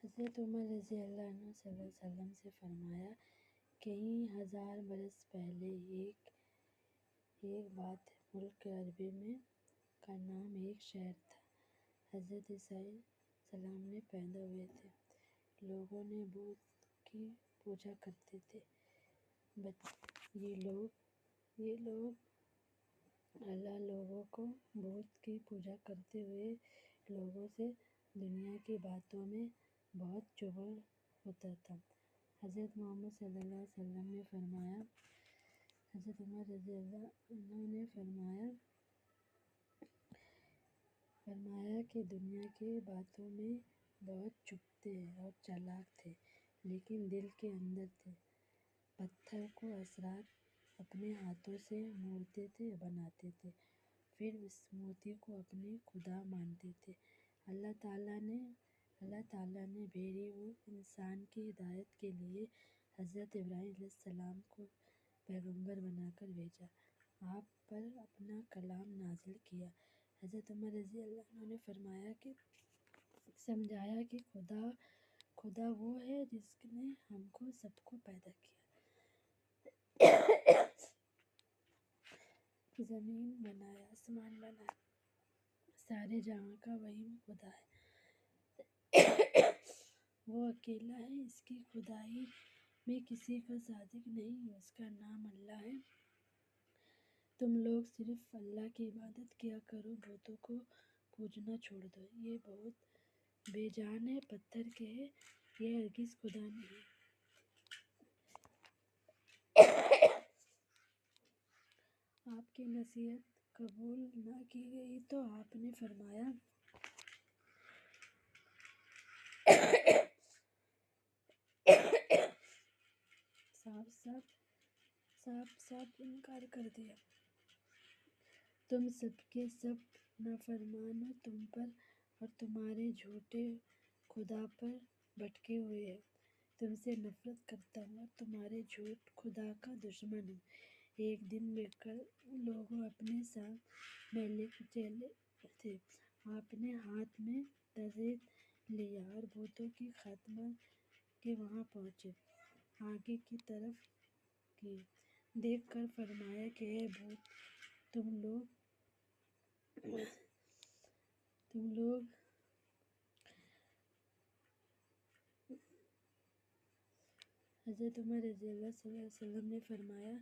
حضرت عمر رضی اللہ عنہ صلی اللہ علیہ وسلم سے فرمایا، کئی ہزار برس پہلے ایک بات ہے، ملک عربی میں کا نام ایک شہر تھا۔ حضرت عیسیٰ علیہ السلام نے پیدا ہوئے تھے۔ لوگوں نے بت کی پوجا کرتے تھے۔ یہ لوگ اللہ لوگوں کو بت کی پوجا کرتے ہوئے لوگوں سے دنیا کی باتوں میں بہت چغل ہوتا تھا۔ حضرت محمد صلی اللہ علیہ وسلم نے فرمایا، حضرت عمر رضی اللہ عنہ نے فرمایا کہ دنیا کی باتوں میں بہت چبھتے اور چالاک تھے، لیکن دل کے اندر تھے۔ پتھر کو حضرات اپنے ہاتھوں سے مورتے تھے، بناتے تھے، پھر اس مورتی کو اپنے خدا مانتے تھے۔ اللہ تعالیٰ نے بھیڑی ہوئے انسان کی ہدایت کے لیے حضرت ابراہیم علیہ السلام کو پیغمبر بنا کر بھیجا، آپ پر اپنا کلام نازل کیا۔ حضرت عمر رضی اللہ عنہ نے سمجھایا کہ خدا وہ ہے جس نے ہم کو سب کو پیدا کیا، زمین بنایا، آسمان بنایا، سارے جہاں کا وہی خدا ہے۔ وہ اکیلا ہے، اس کی خدائی میں کسی کا صادق نہیں، اس کا نام اللہ ہے۔ تم لوگ صرف اللہ کی عبادت کیا کرو، بتوں کو پوجنا چھوڑ دو، یہ بت بے جان ہے، پتھر کے ہے، یہ ہرگز خدا نہیں۔ آپ کی نصیحت قبول نہ کی گئی تو آپ نے فرمایا، صاف انکار کر دیا، تم سب کے سب نافرمان ہو، تم پر اور تمہارے جھوٹے خدا پر بھٹکے ہوئے ہیں، تم سے نفرت کرتا ہوں اور تمہارے جھوٹ خدا کا دشمن ہوں۔ ایک دن میں کل لوگ اپنے ساتھ میلے کچیلے تھے، آپ نے ہاتھ میں تسبیح لیا اور بتوں کے خاتمہ کے وہاں پہنچے، آگے کی طرف کیے، دیکھ کر فرمایا کہ اے بت، تم لوگ حضرت عمر رضی اللہ صلی اللہ علیہ وسلم نے فرمایا،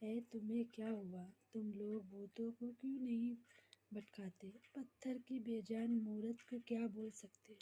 اے تمہیں کیا ہوا، تم لوگ بتوں کو کیوں نہیں بھٹکاتے، پتھر کی بے جان مورت کو کیا بول سکتے